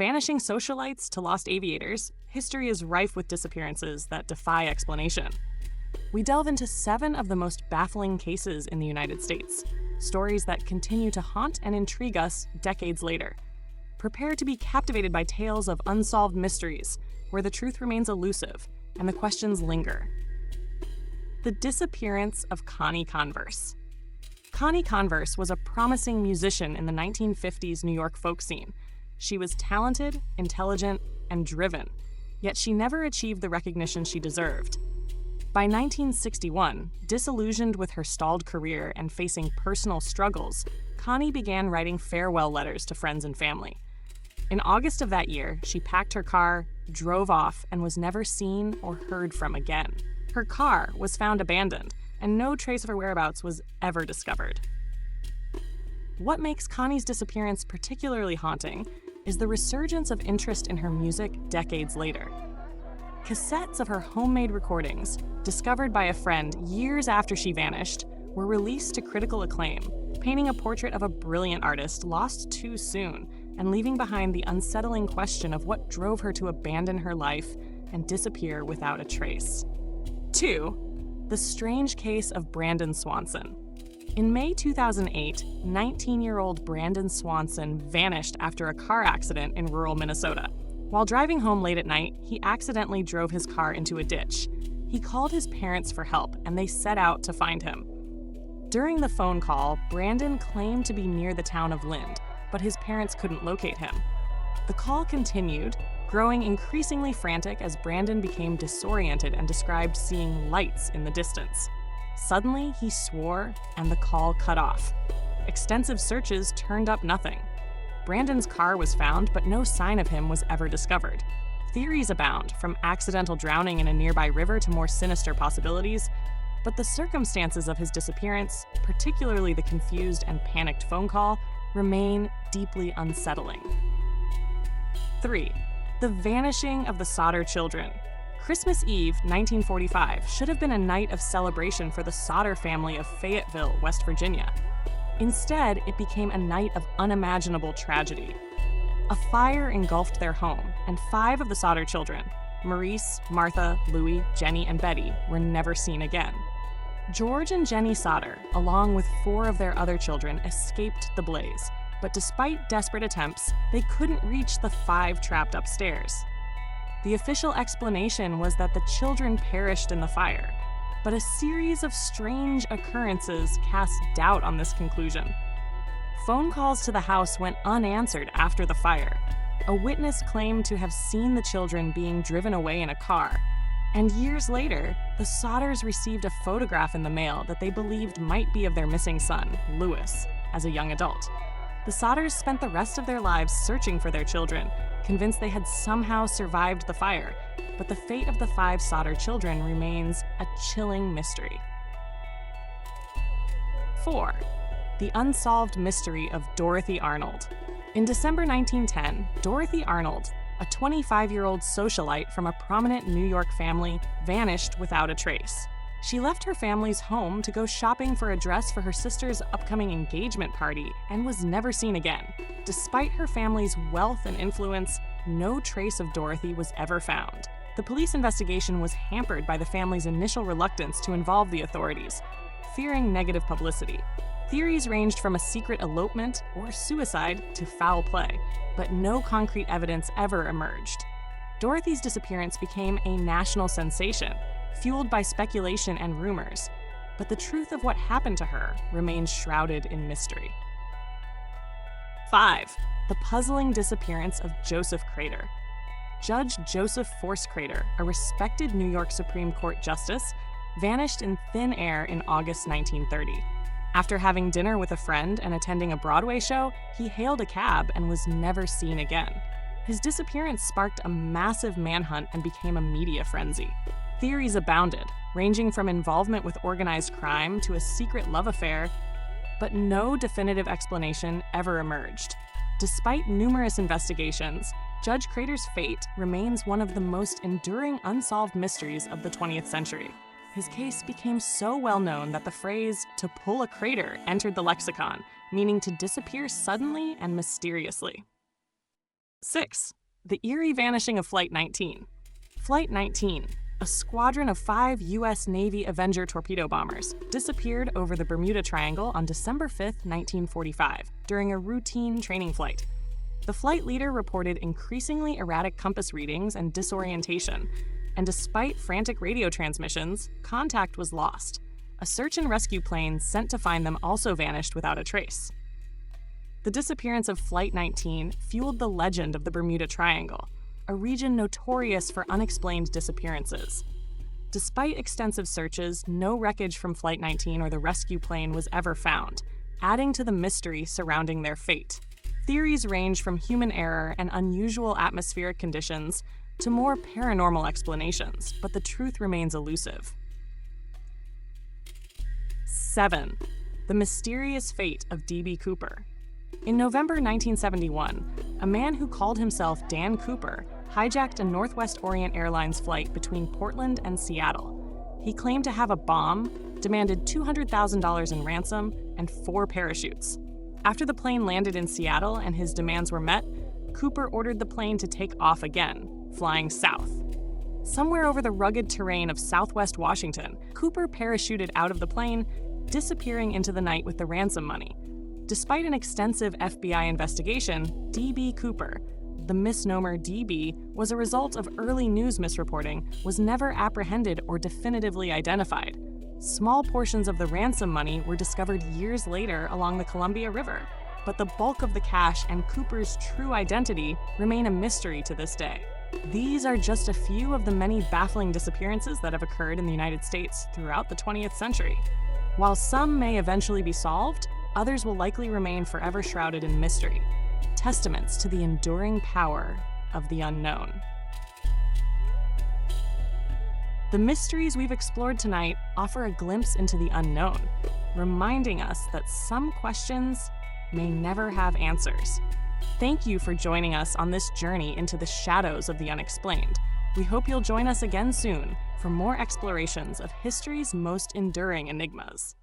vanishing socialites to lost aviators, history is rife with disappearances that defy explanation. We delve into 7 of the most baffling cases in the United States, stories that continue to haunt and intrigue us decades later. Prepare to be captivated by tales of unsolved mysteries, where the truth remains elusive and the questions linger. The disappearance of Connie Converse. Connie Converse was a promising musician in the 1950s New York folk scene. She was talented, intelligent, and driven, yet she never achieved the recognition she deserved. By 1961, disillusioned with her stalled career and facing personal struggles, Connie began writing farewell letters to friends and family. In August of that year, she packed her car, drove off, and was never seen or heard from again. Her car was found abandoned, and no trace of her whereabouts was ever discovered. What makes Connie's disappearance particularly haunting is the resurgence of interest in her music decades later. Cassettes of her homemade recordings, discovered by a friend years after she vanished, were released to critical acclaim, painting a portrait of a brilliant artist lost too soon and leaving behind the unsettling question of what drove her to abandon her life and disappear without a trace. 2. The strange case of Brandon Swanson. In May 2008, 19-year-old Brandon Swanson vanished after a car accident in rural Minnesota. While driving home late at night, he accidentally drove his car into a ditch. He called his parents for help, and they set out to find him. During the phone call, Brandon claimed to be near the town of Lind, but his parents couldn't locate him. The call continued, growing increasingly frantic as Brandon became disoriented and described seeing lights in the distance. Suddenly, he swore, and the call cut off. Extensive searches turned up nothing. Brandon's car was found, but no sign of him was ever discovered. Theories abound, from accidental drowning in a nearby river to more sinister possibilities, but the circumstances of his disappearance, particularly the confused and panicked phone call, remain deeply unsettling. 3. The vanishing of the Sodder children. Christmas Eve, 1945, should have been a night of celebration for the Sodder family of Fayetteville, West Virginia. Instead, it became a night of unimaginable tragedy. A fire engulfed their home, and 5 of the Sodder children, Maurice, Martha, Louie, Jenny, and Betty, were never seen again. George and Jenny Sodder, along with 4 of their other children, escaped the blaze, but despite desperate attempts, they couldn't reach the 5 trapped upstairs. The official explanation was that the children perished in the fire, but a series of strange occurrences cast doubt on this conclusion. Phone calls to the house went unanswered after the fire. A witness claimed to have seen the children being driven away in a car, and years later, the Sodders received a photograph in the mail that they believed might be of their missing son, Louis, as a young adult. The Sodders spent the rest of their lives searching for their children, convinced they had somehow survived the fire, but the fate of the 5 Sodder children remains a chilling mystery. 4. The unsolved mystery of Dorothy Arnold. In December 1910, Dorothy Arnold, a 25-year-old socialite from a prominent New York family, vanished without a trace. She left her family's home to go shopping for a dress for her sister's upcoming engagement party and was never seen again. Despite her family's wealth and influence, no trace of Dorothy was ever found. The police investigation was hampered by the family's initial reluctance to involve the authorities, fearing negative publicity. Theories ranged from a secret elopement or suicide to foul play, but no concrete evidence ever emerged. Dorothy's disappearance became a national sensation, fueled by speculation and rumors, but the truth of what happened to her remains shrouded in mystery. 5. The puzzling disappearance of Joseph Crater. Judge Joseph Force Crater, a respected New York Supreme Court justice, vanished in thin air in August 1930. After having dinner with a friend and attending a Broadway show, he hailed a cab and was never seen again. His disappearance sparked a massive manhunt and became a media frenzy. Theories abounded, ranging from involvement with organized crime to a secret love affair, but no definitive explanation ever emerged. Despite numerous investigations, Judge Crater's fate remains one of the most enduring unsolved mysteries of the 20th century. His case became so well known that the phrase "to pull a crater" entered the lexicon, meaning to disappear suddenly and mysteriously. 6. The eerie vanishing of Flight 19. Flight 19, a squadron of 5 U.S. Navy Avenger torpedo bombers, disappeared over the Bermuda Triangle on December 5, 1945, during a routine training flight. The flight leader reported increasingly erratic compass readings and disorientation, and despite frantic radio transmissions, contact was lost. A search and rescue plane sent to find them also vanished without a trace. The disappearance of Flight 19 fueled the legend of the Bermuda Triangle, a region notorious for unexplained disappearances. Despite extensive searches, no wreckage from Flight 19 or the rescue plane was ever found, adding to the mystery surrounding their fate. Theories range from human error and unusual atmospheric conditions to more paranormal explanations, but the truth remains elusive. 7. The mysterious fate of D.B. Cooper. In November 1971, a man who called himself Dan Cooper hijacked a Northwest Orient Airlines flight between Portland and Seattle. He claimed to have a bomb, demanded $200,000 in ransom, and 4 parachutes. After the plane landed in Seattle and his demands were met, Cooper ordered the plane to take off again, flying south. Somewhere over the rugged terrain of southwest Washington, Cooper parachuted out of the plane, disappearing into the night with the ransom money. Despite an extensive FBI investigation, D.B. Cooper, the misnomer DB, was a result of early news misreporting, was never apprehended or definitively identified. Small portions of the ransom money were discovered years later along the Columbia River, but the bulk of the cash and Cooper's true identity remain a mystery to this day. These are just a few of the many baffling disappearances that have occurred in the United States throughout the 20th century. While some may eventually be solved, others will likely remain forever shrouded in mystery, testaments to the enduring power of the unknown. The mysteries we've explored tonight offer a glimpse into the unknown, reminding us that some questions may never have answers. Thank you for joining us on this journey into the shadows of the unexplained. We hope you'll join us again soon for more explorations of history's most enduring enigmas.